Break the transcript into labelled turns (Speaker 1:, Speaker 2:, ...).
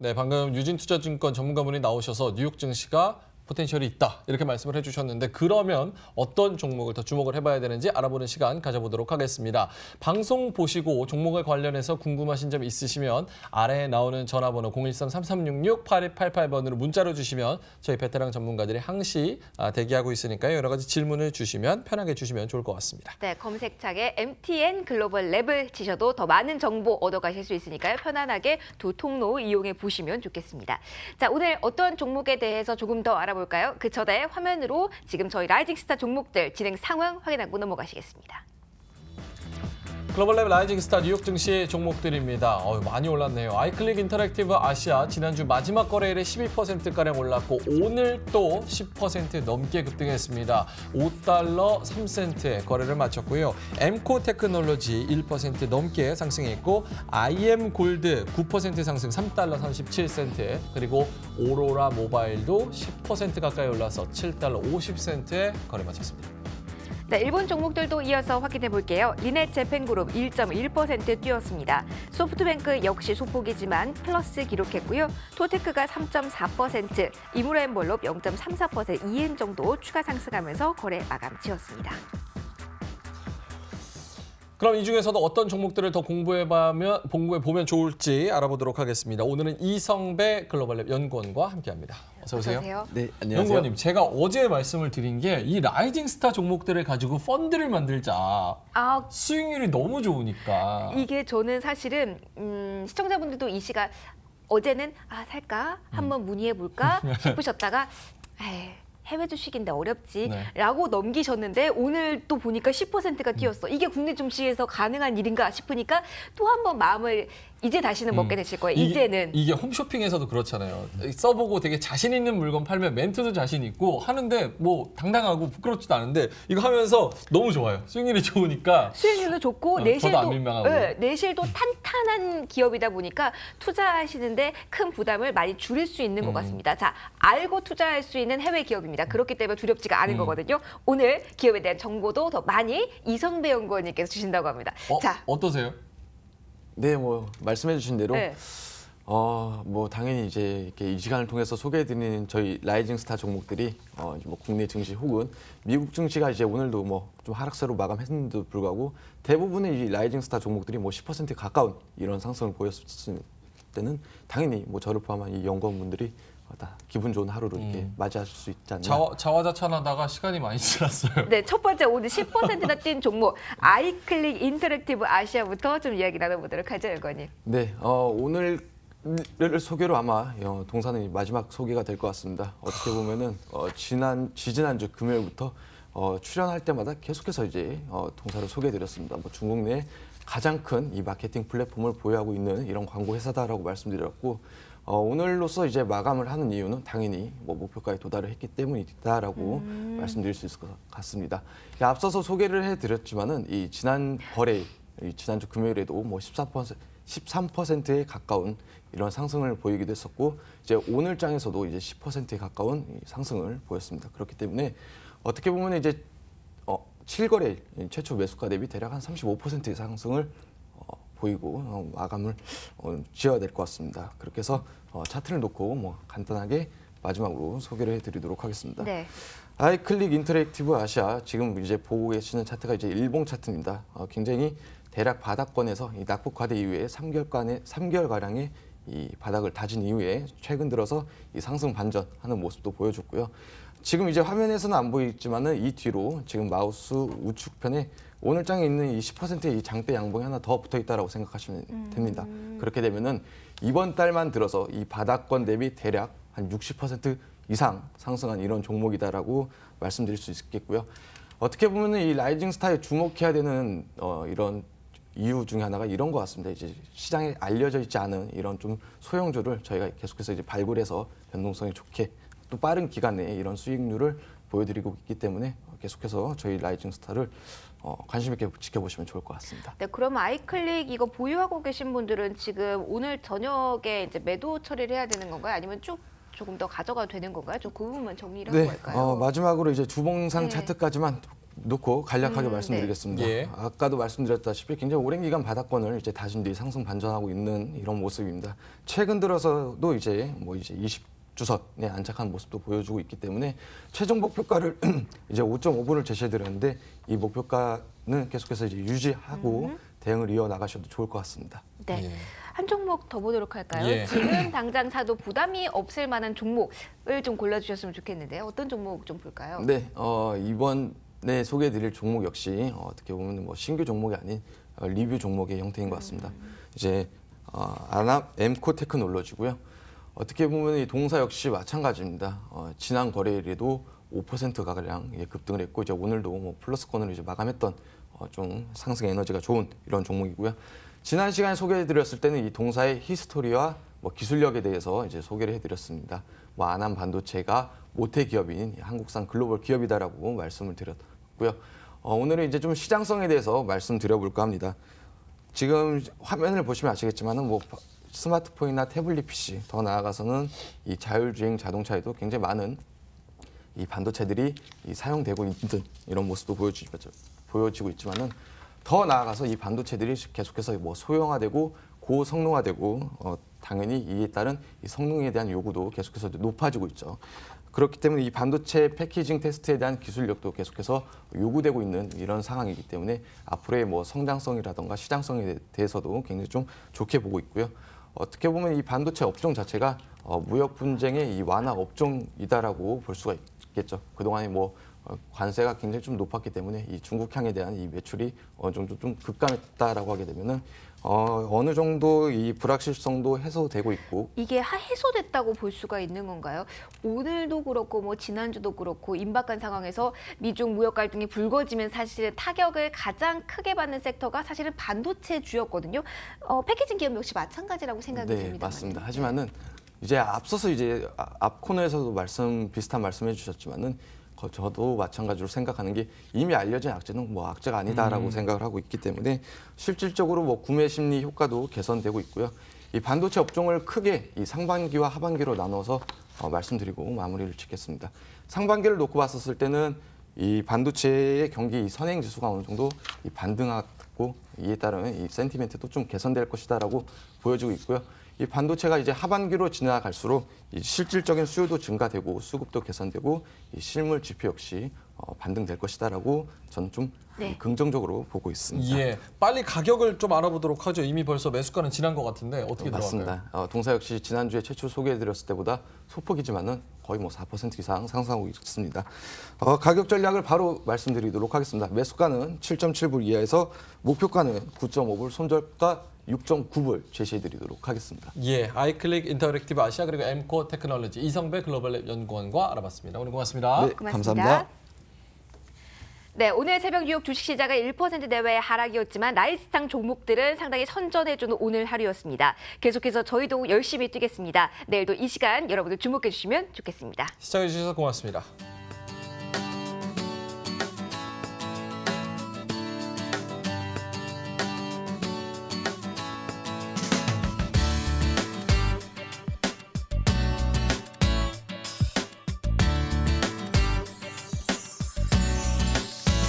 Speaker 1: 네, 방금 유진투자증권 전문가분이 나오셔서 뉴욕 증시가 포텐셜이 있다 이렇게 말씀을 해주셨는데 그러면 어떤 종목을 더 주목을 해봐야 되는지 알아보는 시간 가져보도록 하겠습니다. 방송 보시고 종목에 관련해서 궁금하신 점 있으시면 아래에 나오는 전화번호 013-3366-8288번으로 문자로 주시면 저희 베테랑 전문가들이 항시 대기하고 있으니까요. 여러 가지 질문을 주시면 편하게 주시면 좋을 것 같습니다.
Speaker 2: 네, 검색창에 MTN 글로벌 랩을 치셔도 더 많은 정보 얻어가실 수 있으니까요. 편안하게 두 통로 이용해 보시면 좋겠습니다. 자, 오늘 어떤 종목에 대해서 조금 더 알아볼까요? 그 전에 화면으로 지금 저희 라이징 스타 종목들 진행 상황 확인하고 넘어가시겠습니다.
Speaker 1: 글로벌 랩 라이징 스타 뉴욕 증시 종목들입니다. 많이 올랐네요. 아이클릭 인터랙티브 아시아 지난주 마지막 거래일에 12%가량 올랐고 오늘 또 10% 넘게 급등했습니다. 5달러 3센트에 거래를 마쳤고요. 엠코 테크놀로지 1% 넘게 상승했고 IM 골드 9% 상승 3달러 37센트 그리고 오로라 모바일도 10% 가까이 올라서 7달러 50센트에 거래 마쳤습니다.
Speaker 2: 네, 일본 종목들도 이어서 확인해 볼게요. 리넷 재팬그룹 1.1% 뛰었습니다. 소프트뱅크 역시 소폭이지만 플러스 기록했고요. 토테크가 3.4%, 이무라엔볼롭 0.34%, 2엔 정도 추가 상승하면서 거래 마감 지었습니다.
Speaker 1: 그럼 이 중에서도 어떤 종목들을 더 공부해보면 좋을지 알아보도록 하겠습니다. 오늘은 이성배 글로벌랩 연구원과 함께합니다. 어서 오세요.
Speaker 3: 네, 안녕하세요.
Speaker 1: 연구원님, 제가 어제 말씀을 드린 게 이 라이징 스타 종목들을 가지고 펀드를 만들자. 수익률이 너무 좋으니까.
Speaker 2: 이게 저는 사실은 시청자분들도 이 시간 어제는 살까? 한번 문의해볼까? 싶으셨다가 해외 주식인데 어렵지 라고 넘기셨는데 오늘 또 보니까 10%가 뛰었어. 이게 국내 증시에서 가능한 일인가 싶으니까 또 한 번 마음을 이제 다시는 먹게 되실 거예요.
Speaker 1: 이게 홈쇼핑에서도 그렇잖아요. 써보고 되게 자신 있는 물건 팔면 멘트도 자신 있고 하는데 뭐 당당하고 부끄럽지도 않은데 이거 하면서 너무 좋아요. 수익률이 좋으니까.
Speaker 2: 수익률도 좋고
Speaker 1: 저도 안 민망하고.
Speaker 2: 내실도 탄탄한 기업이다 보니까 투자하시는데 큰 부담을 많이 줄일 수 있는 것 같습니다. 자, 알고 투자할 수 있는 해외 기업입니다. 그렇기 때문에 두렵지가 않은 거거든요. 오늘 기업에 대한 정보도 더 많이 이성배 연구원님께서 주신다고 합니다. 자,
Speaker 1: 어떠세요?
Speaker 3: 네, 뭐 말씀해 주신 대로 뭐 당연히 이제 이렇게 이 시간을 통해서 소개해드리는 저희 라이징 스타 종목들이 뭐 국내 증시 혹은 미국 증시가 이제 오늘도 뭐 좀 하락세로 마감했는데도 불구하고 대부분의 이 라이징 스타 종목들이 뭐 10% 가까운 이런 상승을 보였을 때는 당연히 뭐 저를 포함한 이 연구원분들이 다 기분 좋은 하루로 이렇게 맞이하실 수 있지 않나.
Speaker 1: 자화자찬하다가 시간이 많이 지났어요.
Speaker 2: 네, 첫 번째 오늘 10%나 뛴 종목 아이클릭 인터랙티브 아시아부터 좀 이야기 나눠보도록 하죠, 연구원님.
Speaker 3: 네, 오늘 소개로 아마 동사는 마지막 소개가 될 것 같습니다. 어떻게 보면은 지지난주 금요일부터 출연할 때마다 계속해서 이제 동사를 소개해드렸습니다. 뭐 중국 내 가장 큰 이 마케팅 플랫폼을 보유하고 있는 이런 광고 회사다라고 말씀드렸고 오늘로써 이제 마감을 하는 이유는 당연히 뭐 목표가에 도달을 했기 때문이다라고 말씀드릴 수 있을 것 같습니다. 앞서서 소개를 해드렸지만은 이 지난 거래 지난주 금요일에도 뭐 13%에 가까운 이런 상승을 보이기도 했었고 이제 오늘 장에서도 이제 10%에 가까운 상승을 보였습니다. 그렇기 때문에 어떻게 보면 이제 7거래일 최초 매수가 대비 대략 한 35%의 상승을 보이고 마감을 지어야 될 것 같습니다. 그렇게 해서 차트를 놓고 뭐 간단하게 마지막으로 소개를 해드리도록 하겠습니다.
Speaker 2: 네.
Speaker 3: 아이클릭 인터랙티브 아시아 지금 이제 보고 계시는 차트가 이제 일봉 차트입니다. 굉장히 대략 바닥권에서 이 낙폭 과대 이후에 3개월가량의 이 바닥을 다진 이후에 최근 들어서 이 상승 반전하는 모습도 보여줬고요. 지금 이제 화면에서는 안 보이지만은 이 뒤로 지금 마우스 우측편에 오늘 장에 있는 이 10%의 이 장대 양봉이 하나 더 붙어 있다라고 생각하시면 됩니다. 그렇게 되면은 이번 달만 들어서 이 바닥권 대비 대략 한 60% 이상 상승한 이런 종목이다라고 말씀드릴 수 있겠고요. 어떻게 보면은 이 라이징 스타에 주목해야 되는 이런 이유 중에 하나가 이런 것 같습니다. 이제 시장에 알려져 있지 않은 이런 좀 소형주를 저희가 계속해서 이제 발굴해서 변동성이 좋게 또 빠른 기간 내에 이런 수익률을 보여드리고 있기 때문에 계속해서 저희 라이징 스타를 관심 있게 지켜보시면 좋을 것 같습니다.
Speaker 2: 네, 그럼 아이클릭 이거 보유하고 계신 분들은 지금 오늘 저녁에 이제 매도 처리를 해야 되는 건가요? 아니면 쭉 조금 더 가져가도 되는 건가요? 좀 그 부분만 정리를 하고 갈까요?
Speaker 3: 마지막으로 이제 주봉상 차트까지만 놓고 간략하게 말씀드리겠습니다.
Speaker 1: 예.
Speaker 3: 아까도 말씀드렸다시피 굉장히 오랜 기간 바닥권을 이제 다진 뒤 상승 반전하고 있는 이런 모습입니다. 최근 들어서도 이제 20주선에 안착한 모습도 보여주고 있기 때문에 최종 목표가를 이제 5.5분을 제시해드렸는데 이 목표가는 계속해서 이제 유지하고 대응을 이어 나가셔도 좋을 것 같습니다.
Speaker 2: 네.
Speaker 1: 예.
Speaker 2: 한 종목 더 보도록 할까요?
Speaker 1: 예.
Speaker 2: 지금 당장 사도 부담이 없을 만한 종목을 좀 골라주셨으면 좋겠는데요. 어떤 종목 좀 볼까요?
Speaker 3: 네, 이번에 소개해드릴 종목 역시 어떻게 보면 뭐 신규 종목이 아닌 리뷰 종목의 형태인 것 같습니다. 이제 엠코 테크놀로지고요. 어떻게 보면 이 동사 역시 마찬가지입니다. 지난 거래일에도 5% 가량 급등을 했고 이제 오늘도 뭐 플러스권으로 이제 마감했던 좀 상승 에너지가 좋은 이런 종목이고요. 지난 시간에 소개해드렸을 때는 이 동사의 히스토리와 뭐 기술력에 대해서 이제 소개를 해드렸습니다. 뭐 아남 반도체가 모태 기업인 한국산 글로벌 기업이다라고 말씀을 드렸고요. 오늘은 이제 좀 시장성에 대해서 말씀드려볼까 합니다. 지금 화면을 보시면 아시겠지만은 뭐 스마트폰이나 태블릿 PC 더 나아가서는 이 자율주행 자동차에도 굉장히 많은 이 반도체들이 사용되고 있는 이런 모습도 보여지고 있지만은 더 나아가서 이 반도체들이 계속해서 뭐 소형화되고 고성능화되고 당연히 이에 따른 이 성능에 대한 요구도 계속해서 높아지고 있죠. 그렇기 때문에 이 반도체 패키징 테스트에 대한 기술력도 계속해서 요구되고 있는 이런 상황이기 때문에 앞으로의 뭐 성장성이라던가 시장성에 대해서도 굉장히 좀 좋게 보고 있고요. 어떻게 보면 이 반도체 업종 자체가 무역 분쟁의 이 완화 업종이다라고 볼 수가 있겠죠. 그동안에 뭐 관세가 굉장히 좀 높았기 때문에 이 중국향에 대한 이 매출이 어느 정도 좀 급감했다라고 하게 되면은 어느 정도 이 불확실성도 해소되고 있고
Speaker 2: 이게 해소됐다고 볼 수가 있는 건가요? 오늘도 그렇고 뭐 지난주도 그렇고 임박한 상황에서 미중 무역 갈등이 불거지면 사실은 타격을 가장 크게 받는 섹터가 사실은 반도체 주였거든요. 패키징 기업 역시 마찬가지라고 생각이
Speaker 3: 네,
Speaker 2: 듭니다.
Speaker 3: 맞습니다. 하지만은 이제 앞서서 이제 앞 코너에서도 비슷한 말씀해 주셨지만은 저도 마찬가지로 생각하는 게 이미 알려진 악재는 뭐 악재가 아니다라고 생각을 하고 있기 때문에 실질적으로 뭐 구매 심리 효과도 개선되고 있고요. 이 반도체 업종을 크게 이 상반기와 하반기로 나눠서 말씀드리고 마무리를 짓겠습니다. 상반기를 놓고 봤었을 때는 이 반도체의 경기 선행 지수가 어느 정도 이 반등하고 이에 따른 이 센티멘트도 좀 개선될 것이다라고 보여지고 있고요. 이 반도체가 이제 하반기로 지나갈수록 이 실질적인 수요도 증가되고 수급도 개선되고 이 실물 지표 역시 반등될 것이다라고 저는 좀
Speaker 2: 네.
Speaker 3: 긍정적으로 보고 있습니다.
Speaker 1: 예, 빨리 가격을 좀 알아보도록 하죠. 이미 벌써 매수가는 지난 것 같은데 어떻게 들어갈까요?
Speaker 3: 맞습니다. 동사 역시 지난주에 최초 소개해드렸을 때보다 소폭이지만은 거의 뭐 4% 이상 상승하고 있습니다. 가격 전략을 바로 말씀드리도록 하겠습니다. 매수가는 7.7불 이하에서 목표가는 9.5불, 손절가 6.9불 제시해드리도록 하겠습니다.
Speaker 1: 예, 아이클릭 인터랙티브 아시아 그리고 엠코 테크놀로지 이성배 글로벌 연구원과 알아봤습니다. 오늘 고맙습니다.
Speaker 3: 네,
Speaker 2: 고맙습니다.
Speaker 3: 감사합니다.
Speaker 2: 네, 오늘 새벽 뉴욕 주식시장은 1% 내외의 하락이었지만 나이스상 종목들은 상당히 선전해주는 오늘 하루였습니다. 계속해서 저희도 열심히 뛰겠습니다. 내일도 이 시간 여러분들 주목해 주시면 좋겠습니다.
Speaker 1: 시청해주셔서 고맙습니다.